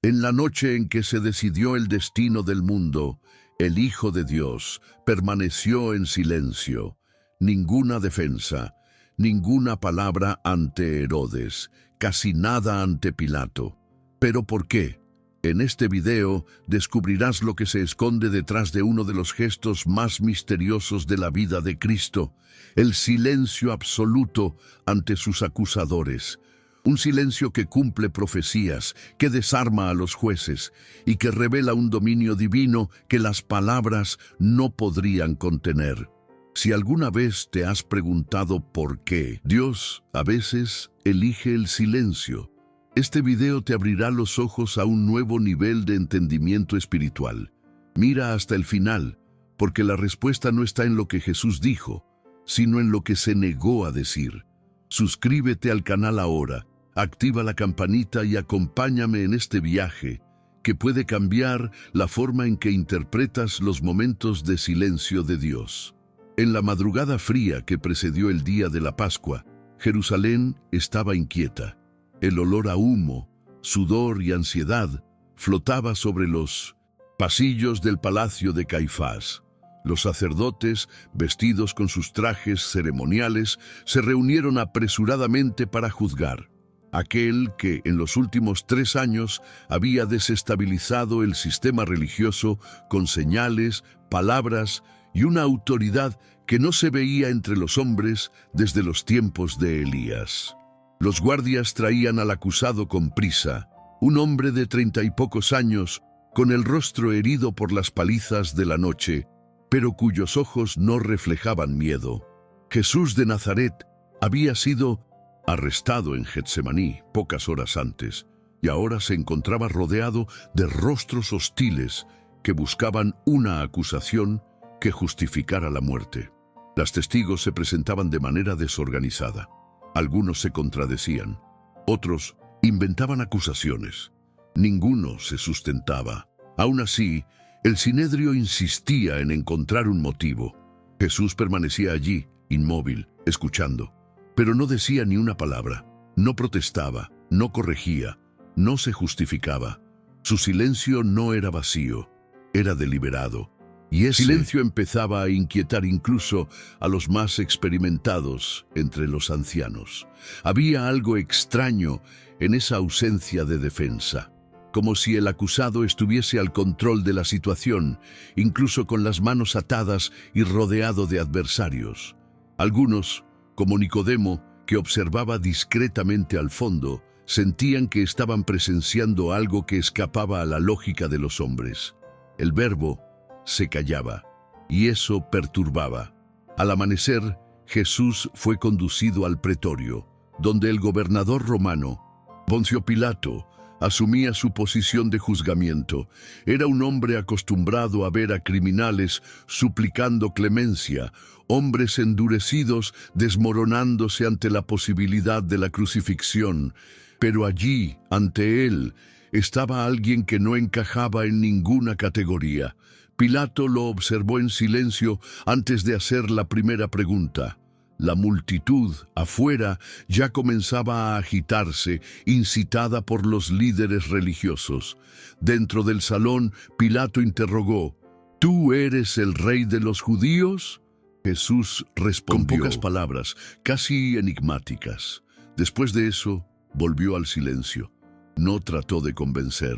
En la noche en que se decidió el destino del mundo, el Hijo de Dios permaneció en silencio. Ninguna defensa, ninguna palabra ante Herodes, casi nada ante Pilato. ¿Pero por qué? En este video descubrirás lo que se esconde detrás de uno de los gestos más misteriosos de la vida de Cristo, el silencio absoluto ante sus acusadores. Un silencio que cumple profecías, que desarma a los jueces y que revela un dominio divino que las palabras no podrían contener. Si alguna vez te has preguntado por qué, Dios a veces elige el silencio. Este video te abrirá los ojos a un nuevo nivel de entendimiento espiritual. Mira hasta el final, porque la respuesta no está en lo que Jesús dijo, sino en lo que se negó a decir. Suscríbete al canal ahora, activa la campanita y acompáñame en este viaje que puede cambiar la forma en que interpretas los momentos de silencio de Dios. En la madrugada fría que precedió el día de la Pascua, Jerusalén estaba inquieta. El olor a humo, sudor y ansiedad flotaba sobre los pasillos del palacio de Caifás. Los sacerdotes, vestidos con sus trajes ceremoniales, se reunieron apresuradamente para juzgar. Aquel que en los últimos 3 años había desestabilizado el sistema religioso con señales, palabras y una autoridad que no se veía entre los hombres desde los tiempos de Elías. Los guardias traían al acusado con prisa, un hombre de 30 y pocos años, con el rostro herido por las palizas de la noche, pero cuyos ojos no reflejaban miedo. Jesús de Nazaret había sido arrestado en Getsemaní pocas horas antes, y ahora se encontraba rodeado de rostros hostiles que buscaban una acusación que justificara la muerte. Los testigos se presentaban de manera desorganizada. Algunos se contradecían, otros inventaban acusaciones. Ninguno se sustentaba. Aún así, el Sinedrio insistía en encontrar un motivo. Jesús permanecía allí, inmóvil, escuchando, pero no decía ni una palabra, no protestaba, no corregía, no se justificaba. Su silencio no era vacío, era deliberado. Y ese silencio empezaba a inquietar incluso a los más experimentados entre los ancianos. Había algo extraño en esa ausencia de defensa, como si el acusado estuviese al control de la situación, incluso con las manos atadas y rodeado de adversarios. Algunos, como Nicodemo, que observaba discretamente al fondo, sentían que estaban presenciando algo que escapaba a la lógica de los hombres. El verbo se callaba, y eso perturbaba. Al amanecer, Jesús fue conducido al pretorio, donde el gobernador romano, Poncio Pilato, asumía su posición de juzgamiento. Era un hombre acostumbrado a ver a criminales suplicando clemencia, hombres endurecidos desmoronándose ante la posibilidad de la crucifixión. Pero allí, ante él, estaba alguien que no encajaba en ninguna categoría. Pilato lo observó en silencio antes de hacer la primera pregunta. La multitud, afuera, ya comenzaba a agitarse, incitada por los líderes religiosos. Dentro del salón, Pilato interrogó: ¿Tú eres el rey de los judíos? Jesús respondió con pocas palabras, casi enigmáticas. Después de eso, volvió al silencio. No trató de convencer,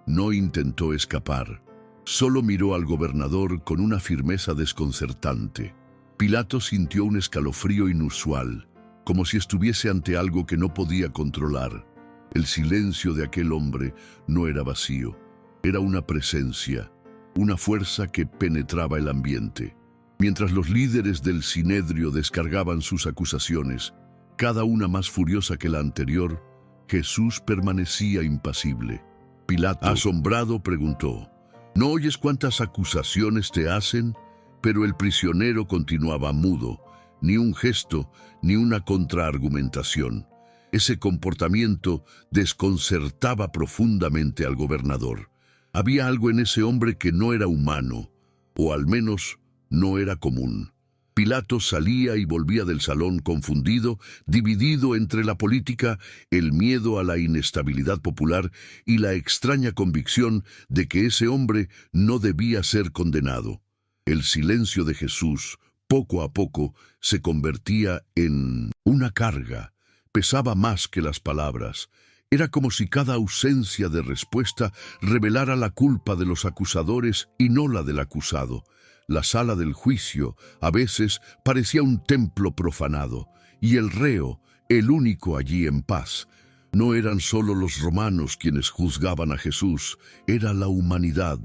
no intentó escapar. Solo miró al gobernador con una firmeza desconcertante. Pilato sintió un escalofrío inusual, como si estuviese ante algo que no podía controlar. El silencio de aquel hombre no era vacío, era una presencia, una fuerza que penetraba el ambiente. Mientras los líderes del Sinedrio descargaban sus acusaciones, cada una más furiosa que la anterior, Jesús permanecía impasible. Pilato, asombrado, preguntó: ¿No oyes cuántas acusaciones te hacen? Pero el prisionero continuaba mudo, ni un gesto, ni una contraargumentación. Ese comportamiento desconcertaba profundamente al gobernador. Había algo en ese hombre que no era humano, o al menos no era común. Pilato salía y volvía del salón confundido, dividido entre la política, el miedo a la inestabilidad popular y la extraña convicción de que ese hombre no debía ser condenado. El silencio de Jesús, poco a poco, se convertía en una carga. Pesaba más que las palabras. Era como si cada ausencia de respuesta revelara la culpa de los acusadores y no la del acusado. La sala del juicio a veces parecía un templo profanado, y el reo, el único allí en paz. No eran solo los romanos quienes juzgaban a Jesús, era la humanidad,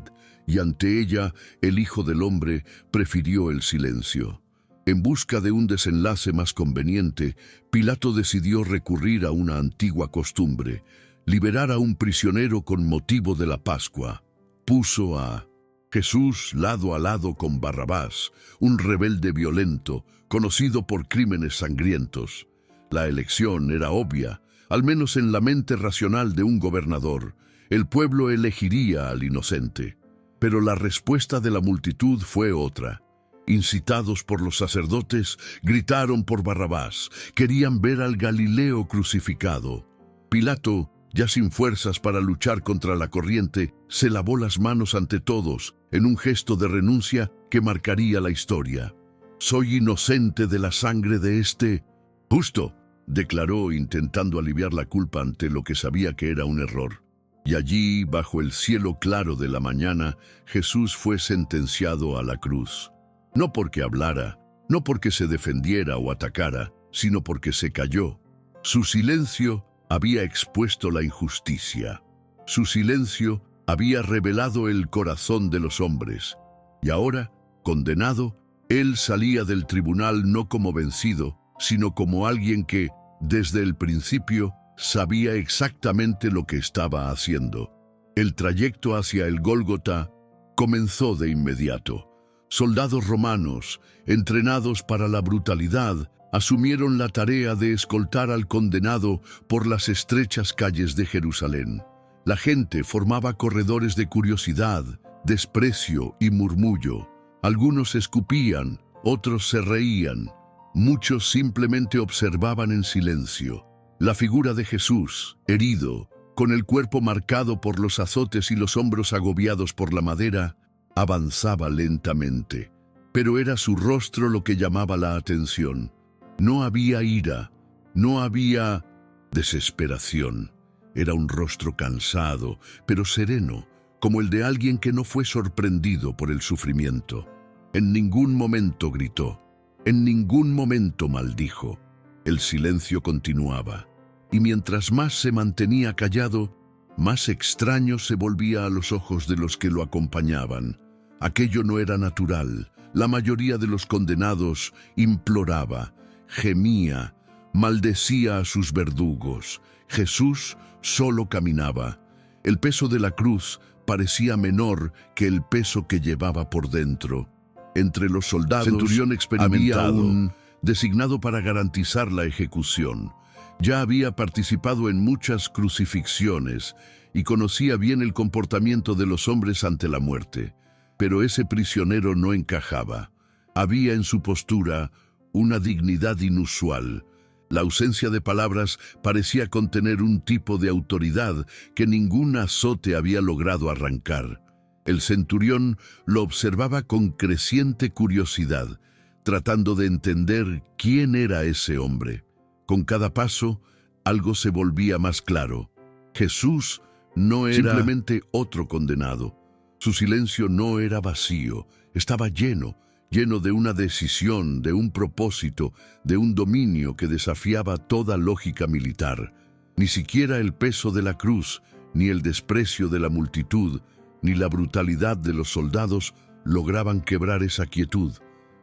y ante ella el Hijo del Hombre prefirió el silencio. En busca de un desenlace más conveniente, Pilato decidió recurrir a una antigua costumbre, liberar a un prisionero con motivo de la Pascua. Puso a Jesús lado a lado con Barrabás, un rebelde violento, conocido por crímenes sangrientos. La elección era obvia, al menos en la mente racional de un gobernador. El pueblo elegiría al inocente. Pero la respuesta de la multitud fue otra. Incitados por los sacerdotes, gritaron por Barrabás. Querían ver al Galileo crucificado. Pilato, ya sin fuerzas para luchar contra la corriente, se lavó las manos ante todos, en un gesto de renuncia que marcaría la historia. «Soy inocente de la sangre de este justo», declaró, intentando aliviar la culpa ante lo que sabía que era un error. Y allí, bajo el cielo claro de la mañana, Jesús fue sentenciado a la cruz. No porque hablara, no porque se defendiera o atacara, sino porque se calló. Su silencio había expuesto la injusticia. Su silencio había revelado el corazón de los hombres. Y ahora, condenado, él salía del tribunal no como vencido, sino como alguien que, desde el principio, sabía exactamente lo que estaba haciendo. El trayecto hacia el Gólgota comenzó de inmediato. Soldados romanos, entrenados para la brutalidad, asumieron la tarea de escoltar al condenado por las estrechas calles de Jerusalén. La gente formaba corredores de curiosidad, desprecio y murmullo. Algunos escupían, otros se reían. Muchos simplemente observaban en silencio. La figura de Jesús, herido, con el cuerpo marcado por los azotes y los hombros agobiados por la madera, avanzaba lentamente. Pero era su rostro lo que llamaba la atención. No había ira, no había desesperación. Era un rostro cansado, pero sereno, como el de alguien que no fue sorprendido por el sufrimiento. En ningún momento gritó, en ningún momento maldijo. El silencio continuaba, y mientras más se mantenía callado, más extraño se volvía a los ojos de los que lo acompañaban. Aquello no era natural. La mayoría de los condenados imploraba, gemía, maldecía a sus verdugos. Jesús solo caminaba. El peso de la cruz parecía menor que el peso que llevaba por dentro. Entre los soldados centurión experimentado, había un designado para garantizar la ejecución. Ya había participado en muchas crucifixiones y conocía bien el comportamiento de los hombres ante la muerte. Pero ese prisionero no encajaba. Había en su postura una dignidad inusual. La ausencia de palabras parecía contener un tipo de autoridad que ningún azote había logrado arrancar. El centurión lo observaba con creciente curiosidad, tratando de entender quién era ese hombre. Con cada paso, algo se volvía más claro. Jesús no era simplemente otro condenado. Su silencio no era vacío, estaba lleno de una decisión, de un propósito, de un dominio que desafiaba toda lógica militar. Ni siquiera el peso de la cruz, ni el desprecio de la multitud, ni la brutalidad de los soldados lograban quebrar esa quietud.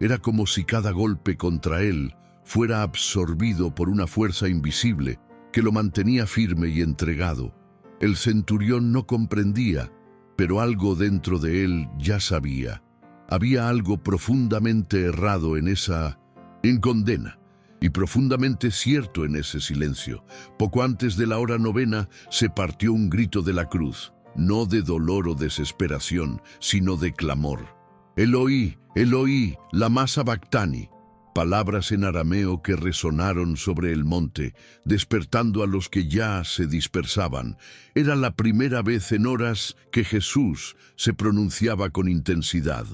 Era como si cada golpe contra él fuera absorbido por una fuerza invisible que lo mantenía firme y entregado. El centurión no comprendía, pero algo dentro de él ya sabía. Había algo profundamente errado en esa condena y profundamente cierto en ese silencio. Poco antes de la hora novena se partió un grito de la cruz, no de dolor o desesperación, sino de clamor. Eloi, Eloi, lama sabactani, palabras en arameo que resonaron sobre el monte, despertando a los que ya se dispersaban. Era la primera vez en horas que Jesús se pronunciaba con intensidad.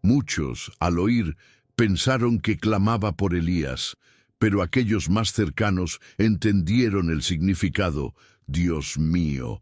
Muchos, al oír, pensaron que clamaba por Elías, pero aquellos más cercanos entendieron el significado. Dios mío,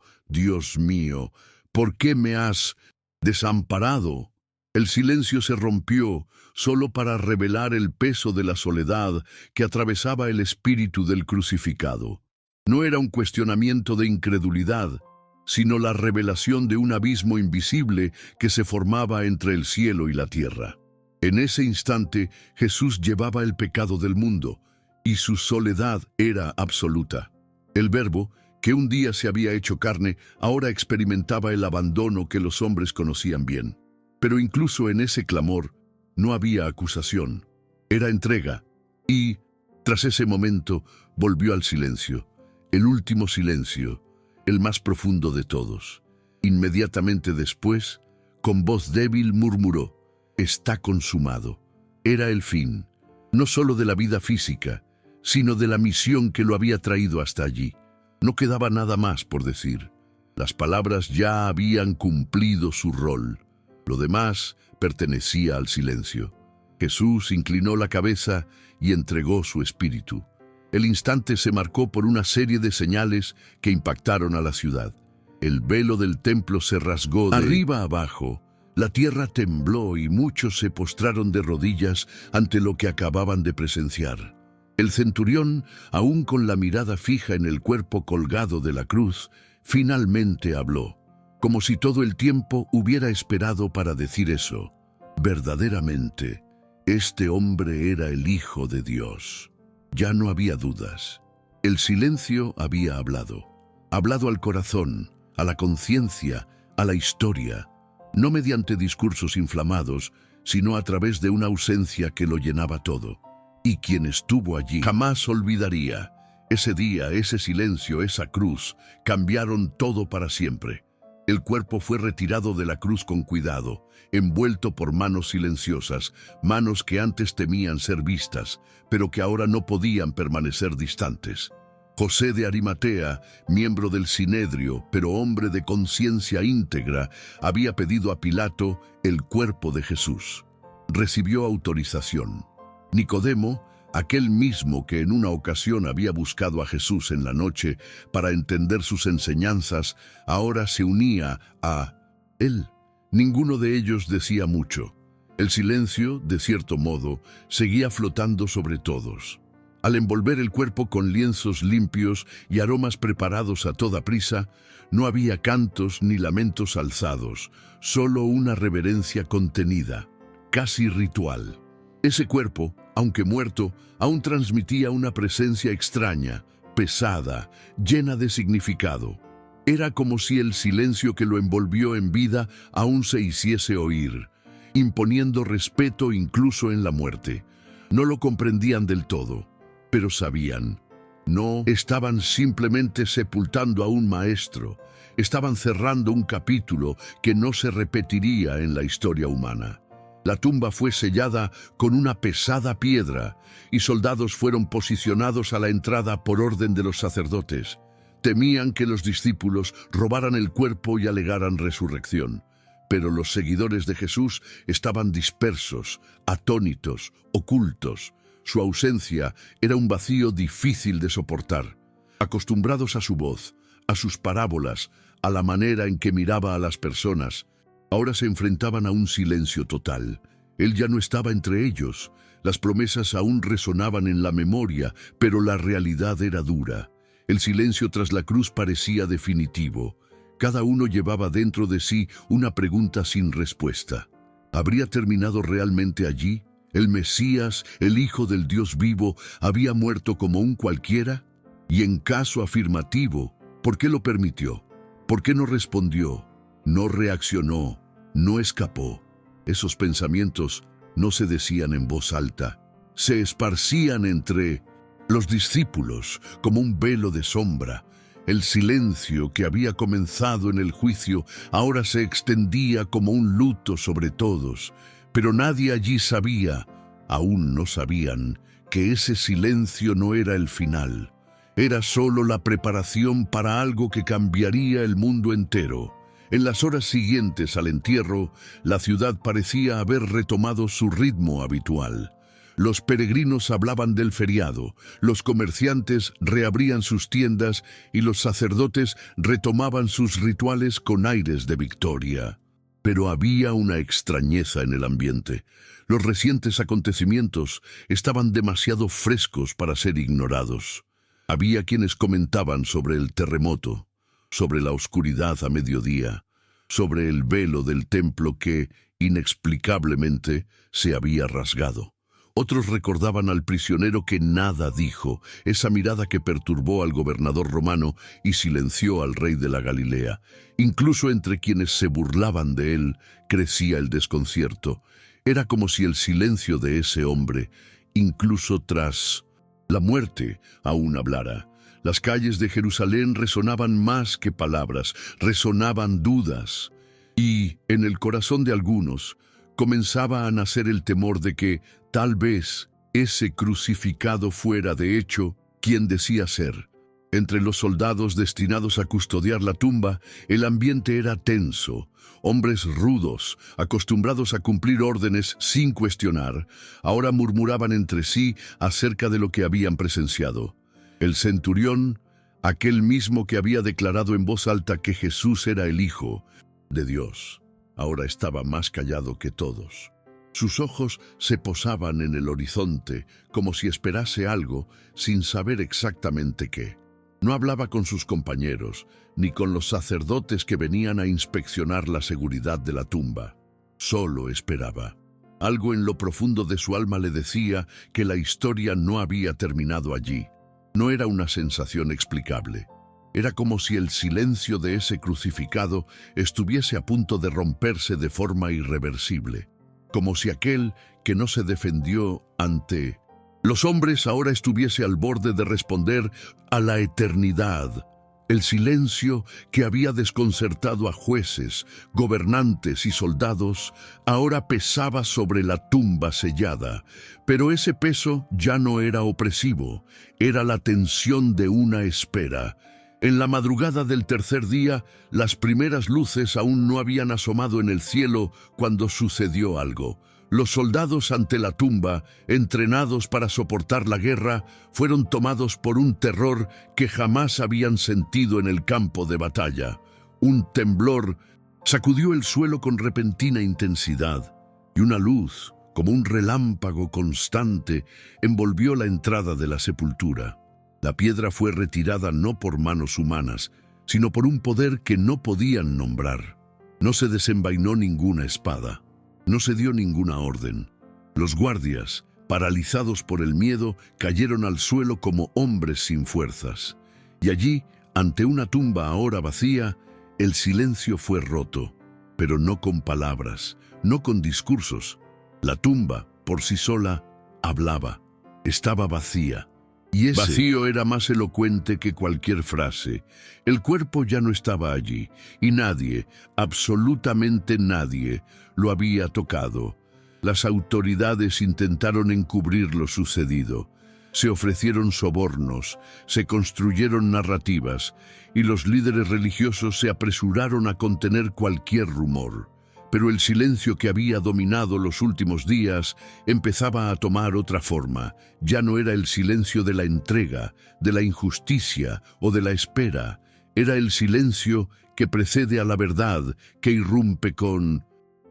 ¿por qué me has desamparado? El silencio se rompió solo para revelar el peso de la soledad que atravesaba el espíritu del crucificado. No era un cuestionamiento de incredulidad, sino la revelación de un abismo invisible que se formaba entre el cielo y la tierra. En ese instante, Jesús llevaba el pecado del mundo, y su soledad era absoluta. El Verbo, que un día se había hecho carne, ahora experimentaba el abandono que los hombres conocían bien. Pero incluso en ese clamor no había acusación, era entrega. Y, tras ese momento, volvió al silencio, el último silencio, el más profundo de todos. Inmediatamente después, con voz débil murmuró: «Está consumado». Era el fin, no solo de la vida física, sino de la misión que lo había traído hasta allí. No quedaba nada más por decir. Las palabras ya habían cumplido su rol. Lo demás pertenecía al silencio. Jesús inclinó la cabeza y entregó su espíritu. El instante se marcó por una serie de señales que impactaron a la ciudad. El velo del templo se rasgó de arriba a abajo. La tierra tembló y muchos se postraron de rodillas ante lo que acababan de presenciar. El centurión, aún con la mirada fija en el cuerpo colgado de la cruz, finalmente habló, como si todo el tiempo hubiera esperado para decir eso. Verdaderamente, este hombre era el Hijo de Dios. Ya no había dudas. El silencio había hablado al corazón, a la conciencia, a la historia, no mediante discursos inflamados, sino a través de una ausencia que lo llenaba todo. Y quien estuvo allí jamás olvidaría. Ese día, ese silencio, esa cruz, cambiaron todo para siempre. El cuerpo fue retirado de la cruz con cuidado, envuelto por manos silenciosas, manos que antes temían ser vistas, pero que ahora no podían permanecer distantes. José de Arimatea, miembro del Sinedrio, pero hombre de conciencia íntegra, había pedido a Pilato el cuerpo de Jesús. Recibió autorización. Nicodemo, aquel mismo que en una ocasión había buscado a Jesús en la noche para entender sus enseñanzas, ahora se unía a él. Ninguno de ellos decía mucho. El silencio, de cierto modo, seguía flotando sobre todos. Al envolver el cuerpo con lienzos limpios y aromas preparados a toda prisa, no había cantos ni lamentos alzados, solo una reverencia contenida, casi ritual. Ese cuerpo, aunque muerto, aún transmitía una presencia extraña, pesada, llena de significado. Era como si el silencio que lo envolvió en vida aún se hiciese oír, imponiendo respeto incluso en la muerte. No lo comprendían del todo, pero sabían. No estaban simplemente sepultando a un maestro, estaban cerrando un capítulo que no se repetiría en la historia humana. La tumba fue sellada con una pesada piedra y soldados fueron posicionados a la entrada por orden de los sacerdotes. Temían que los discípulos robaran el cuerpo y alegaran resurrección. Pero los seguidores de Jesús estaban dispersos, atónitos, ocultos. Su ausencia era un vacío difícil de soportar. Acostumbrados a su voz, a sus parábolas, a la manera en que miraba a las personas, ahora se enfrentaban a un silencio total. Él ya no estaba entre ellos. Las promesas aún resonaban en la memoria, pero la realidad era dura. El silencio tras la cruz parecía definitivo. Cada uno llevaba dentro de sí una pregunta sin respuesta. ¿Habría terminado realmente allí? ¿El Mesías, el Hijo del Dios vivo, había muerto como un cualquiera? Y en caso afirmativo, ¿por qué lo permitió? ¿Por qué no respondió? No reaccionó, no escapó. Esos pensamientos no se decían en voz alta, se esparcían entre los discípulos como un velo de sombra. El silencio que había comenzado en el juicio ahora se extendía como un luto sobre todos, pero nadie allí sabía Aún no sabían que ese silencio no era el final. Era solo la preparación para algo que cambiaría el mundo entero. En las horas siguientes al entierro, la ciudad parecía haber retomado su ritmo habitual. Los peregrinos hablaban del feriado, los comerciantes reabrían sus tiendas y los sacerdotes retomaban sus rituales con aires de victoria. Pero había una extrañeza en el ambiente. Los recientes acontecimientos estaban demasiado frescos para ser ignorados. Había quienes comentaban sobre el terremoto, sobre la oscuridad a mediodía, sobre el velo del templo que, inexplicablemente, se había rasgado. Otros recordaban al prisionero que nada dijo, esa mirada que perturbó al gobernador romano y silenció al rey de la Galilea. Incluso entre quienes se burlaban de él, crecía el desconcierto. Era como si el silencio de ese hombre, incluso tras la muerte, aún hablara. Las calles de Jerusalén resonaban más que palabras, resonaban dudas. Y, en el corazón de algunos, comenzaba a nacer el temor de que, tal vez, ese crucificado fuera, de hecho, quien decía ser. Entre los soldados destinados a custodiar la tumba, el ambiente era tenso. Hombres rudos, acostumbrados a cumplir órdenes sin cuestionar, ahora murmuraban entre sí acerca de lo que habían presenciado. El centurión, aquel mismo que había declarado en voz alta que Jesús era el Hijo de Dios, ahora estaba más callado que todos. Sus ojos se posaban en el horizonte, como si esperase algo, sin saber exactamente qué. No hablaba con sus compañeros, ni con los sacerdotes que venían a inspeccionar la seguridad de la tumba. Solo esperaba. Algo en lo profundo de su alma le decía que la historia no había terminado allí. No era una sensación explicable. Era como si el silencio de ese crucificado estuviese a punto de romperse de forma irreversible. Como si aquel que no se defendió ante los hombres ahora estuviese al borde de responder a la eternidad. El silencio que había desconcertado a jueces, gobernantes y soldados ahora pesaba sobre la tumba sellada, pero ese peso ya no era opresivo, era la tensión de una espera. En la madrugada del tercer día, las primeras luces aún no habían asomado en el cielo cuando sucedió algo. Los soldados ante la tumba, entrenados para soportar la guerra, fueron tomados por un terror que jamás habían sentido en el campo de batalla. Un temblor sacudió el suelo con repentina intensidad, y una luz, como un relámpago constante, envolvió la entrada de la sepultura. La piedra fue retirada no por manos humanas, sino por un poder que no podían nombrar. No se desenvainó ninguna espada. No se dio ninguna orden. Los guardias, paralizados por el miedo, cayeron al suelo como hombres sin fuerzas. Y allí, ante una tumba ahora vacía, el silencio fue roto, pero no con palabras, no con discursos. La tumba, por sí sola, hablaba. Estaba vacía. Y ese vacío era más elocuente que cualquier frase. El cuerpo ya no estaba allí, y nadie, absolutamente nadie, lo había tocado. Las autoridades intentaron encubrir lo sucedido. Se ofrecieron sobornos, se construyeron narrativas, y los líderes religiosos se apresuraron a contener cualquier rumor. Pero el silencio que había dominado los últimos días empezaba a tomar otra forma. Ya no era el silencio de la entrega, de la injusticia o de la espera. Era el silencio que precede a la verdad, que irrumpe con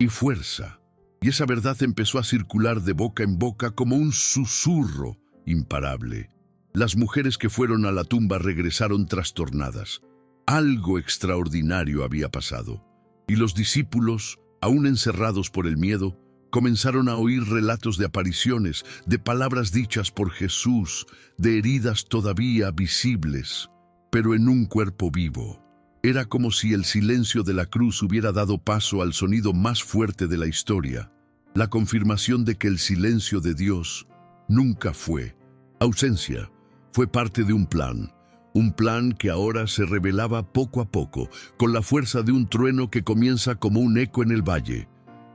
fuerza. Y esa verdad empezó a circular de boca en boca como un susurro imparable. Las mujeres que fueron a la tumba regresaron trastornadas. Algo extraordinario había pasado. Y los discípulos, aún encerrados por el miedo, comenzaron a oír relatos de apariciones, de palabras dichas por Jesús, de heridas todavía visibles, pero en un cuerpo vivo. Era como si el silencio de la cruz hubiera dado paso al sonido más fuerte de la historia, la confirmación de que el silencio de Dios nunca fue ausencia, fue parte de un plan que ahora se revelaba poco a poco, con la fuerza de un trueno que comienza como un eco en el valle.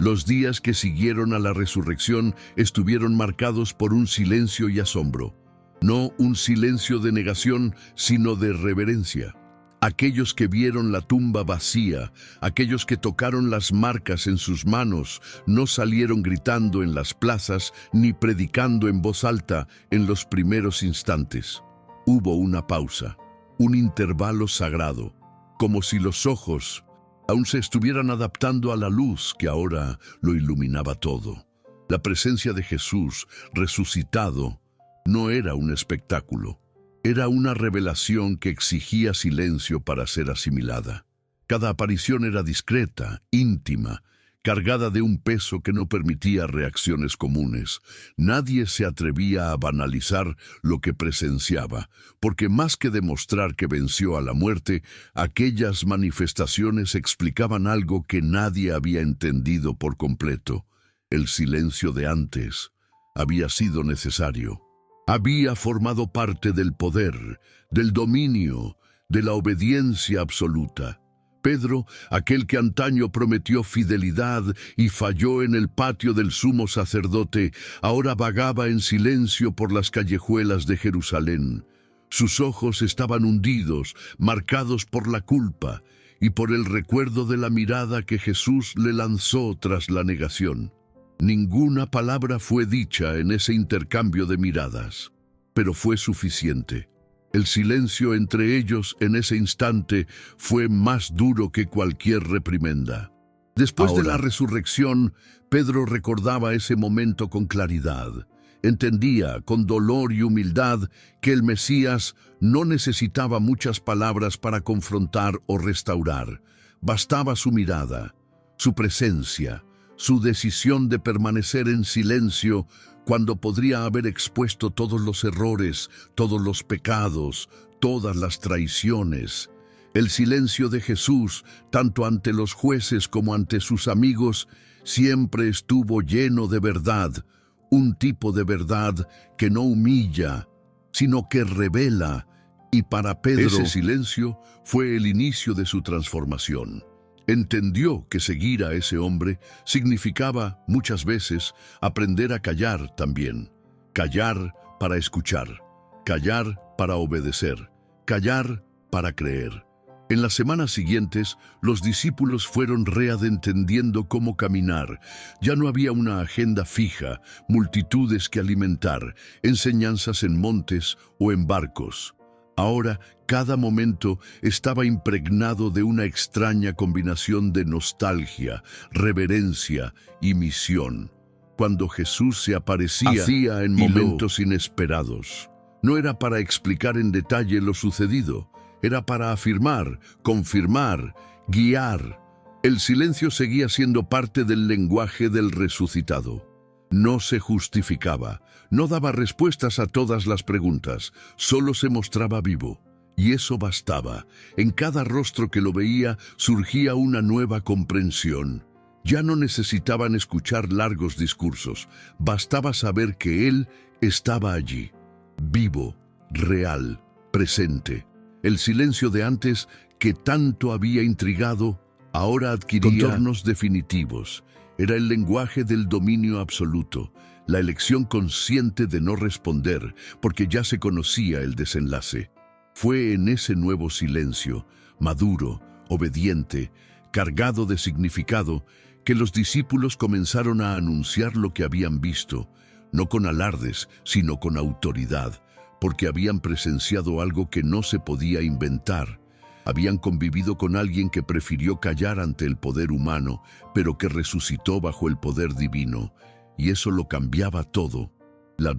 Los días que siguieron a la resurrección estuvieron marcados por un silencio y asombro. No un silencio de negación, sino de reverencia. Aquellos que vieron la tumba vacía, aquellos que tocaron las marcas en sus manos, no salieron gritando en las plazas ni predicando en voz alta en los primeros instantes. Hubo una pausa, un intervalo sagrado, como si los ojos aún se estuvieran adaptando a la luz que ahora lo iluminaba todo. La presencia de Jesús resucitado no era un espectáculo. Era una revelación que exigía silencio para ser asimilada. Cada aparición era discreta, íntima, cargada de un peso que no permitía reacciones comunes. Nadie se atrevía a banalizar lo que presenciaba, porque más que demostrar que venció a la muerte, aquellas manifestaciones explicaban algo que nadie había entendido por completo. El silencio de antes había sido necesario. Había formado parte del poder, del dominio, de la obediencia absoluta. Pedro, aquel que antaño prometió fidelidad y falló en el patio del sumo sacerdote, ahora vagaba en silencio por las callejuelas de Jerusalén. Sus ojos estaban hundidos, marcados por la culpa y por el recuerdo de la mirada que Jesús le lanzó tras la negación. Ninguna palabra fue dicha en ese intercambio de miradas, pero fue suficiente. El silencio entre ellos en ese instante fue más duro que cualquier reprimenda. Después de la resurrección, Pedro recordaba ese momento con claridad. Entendía, con dolor y humildad, que el Mesías no necesitaba muchas palabras para confrontar o restaurar. Bastaba su mirada, su presencia, su decisión de permanecer en silencio cuando podría haber expuesto todos los errores, todos los pecados, todas las traiciones. El silencio de Jesús, tanto ante los jueces como ante sus amigos, siempre estuvo lleno de verdad, un tipo de verdad que no humilla, sino que revela, y para Pedro ese silencio fue el inicio de su transformación. Entendió que seguir a ese hombre significaba, muchas veces, aprender a callar también. Callar para escuchar, callar para obedecer, callar para creer. En las semanas siguientes, los discípulos fueron readentendiendo cómo caminar. Ya no había una agenda fija, multitudes que alimentar, enseñanzas en montes o en barcos. Ahora, cada momento estaba impregnado de una extraña combinación de nostalgia, reverencia y misión. Cuando Jesús se aparecía en momentos inesperados, no era para explicar en detalle lo sucedido, era para afirmar, confirmar, guiar. El silencio seguía siendo parte del lenguaje del resucitado. No se justificaba, no daba respuestas a todas las preguntas, solo se mostraba vivo. Y eso bastaba. En cada rostro que lo veía surgía una nueva comprensión. Ya no necesitaban escuchar largos discursos, bastaba saber que Él estaba allí, vivo, real, presente. El silencio de antes, que tanto había intrigado, ahora adquiría contornos definitivos. Era el lenguaje del dominio absoluto, la elección consciente de no responder, porque ya se conocía el desenlace. Fue en ese nuevo silencio, maduro, obediente, cargado de significado, que los discípulos comenzaron a anunciar lo que habían visto, no con alardes, sino con autoridad, porque habían presenciado algo que no se podía inventar. Habían convivido con alguien que prefirió callar ante el poder humano, pero que resucitó bajo el poder divino, y eso lo cambiaba todo. La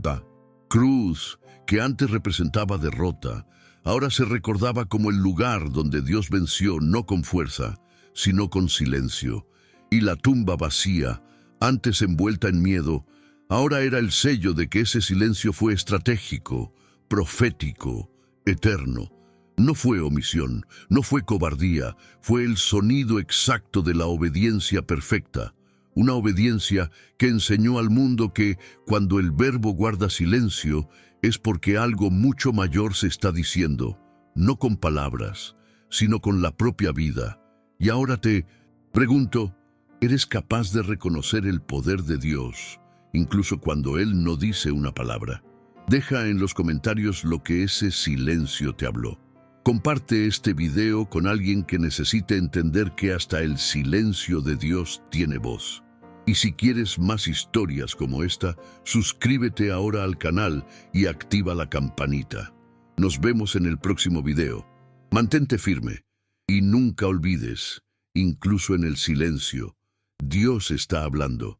cruz, que antes representaba derrota, ahora se recordaba como el lugar donde Dios venció no con fuerza, sino con silencio. Y la tumba vacía, antes envuelta en miedo, ahora era el sello de que ese silencio fue estratégico, profético, eterno. No fue omisión, no fue cobardía, fue el sonido exacto de la obediencia perfecta. Una obediencia que enseñó al mundo que, cuando el verbo guarda silencio, es porque algo mucho mayor se está diciendo, no con palabras, sino con la propia vida. Y ahora te pregunto, ¿Eres capaz de reconocer el poder de Dios, incluso cuando Él no dice una palabra? Deja en los comentarios lo que ese silencio te habló. Comparte este video con alguien que necesite entender que hasta el silencio de Dios tiene voz. Y si quieres más historias como esta, suscríbete ahora al canal y activa la campanita. Nos vemos en el próximo video. Mantente firme y nunca olvides, incluso en el silencio, Dios está hablando.